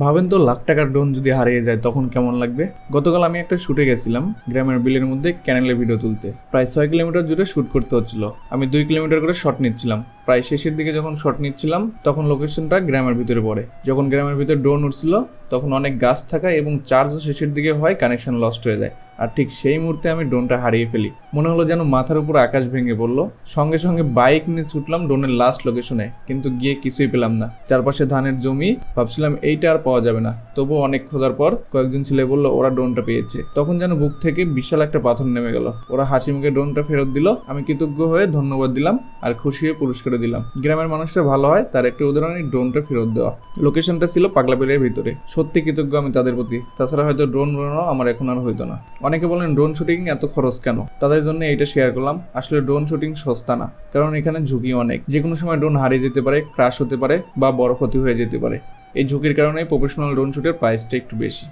ভাবেন তো লাখ টাকার ড্রোন যদি হারিয়ে যায় তখন কেমন লাগবে। গতকাল আমি একটা শুটে গেছিলাম গ্রামের বিলের মধ্যে ক্যানেলের ভিডিও তুলতে। প্রায় 6 কিলোমিটার জুড়ে শুট করতে হচ্ছিল। আমি 2 কিলোমিটার করে শট নিচ্ছিলাম। প্রায় শেষের দিকে যখন শট নিচ্ছিলাম তখন লোকেশনটা গ্রামের ভিতরে পড়ে। যখন গ্রামের ভিতরে ড্রোন উঠছিল তখন অনেক গাছ থাকা এবং চার্জও শেষের দিকে হয়, কানেকশন লস্ট হয়ে যায়। আর ঠিক সেই মুহূর্তে আমি ড্রোনটা হারিয়ে ফেলি। মনে হলো যেন মাথার উপর আকাশ ভেঙে পড়লো। সঙ্গে সঙ্গে বাইক নিয়ে ছুটলাম ড্রোনের লাস্ট লোকেশনে, কিন্তু গিয়ে কিছুই পেলাম না। চারপাশে ধানের জমি, ভাবছিলাম এইটা আর পাওয়া যাবে না। তবুও অনেক খোঁজার পর কয়েকজন ছেলে বললো ওরা ড্রোনটা পেয়েছে। তখন যেন বুক থেকে বিশাল একটা পাথর নেমে গেল। ওরা হাসি মুখে ড্রোনটা ফেরত দিল। আমি কৃতজ্ঞ হয়ে ধন্যবাদ দিলাম আর খুশি হয়ে পুরস্কারও দিলাম। গ্রামের মানুষরা ভালো হয় তার একটা উদাহরণ এই ড্রোনটা ফেরত দেওয়া। লোকেশনটা ছিল পাগলাবিলের ভিতরে। সত্যি কৃতজ্ঞ আমি তাদের প্রতি। তাছাড়া হয়তো ড্রোন উড়ানো আমার এখন আর হইতো না। অনেকে বলেন ড্রোন শুটিং এত খরচ কেন, তাদের জন্য এইটা শেয়ার করলাম। আসলে ড্রোন শুটিং সস্তা না, কারণ এখানে ঝুঁকি অনেক। যে কোনো সময় ড্রোন হারিয়ে যেতে পারে, ক্র্যাশ হতে পারে বা বড় ক্ষতি হয়ে যেতে পারে। এই ঝুঁকির কারণে প্রফেশনাল ড্রোন শুটের প্রাইসটা একটু বেশি।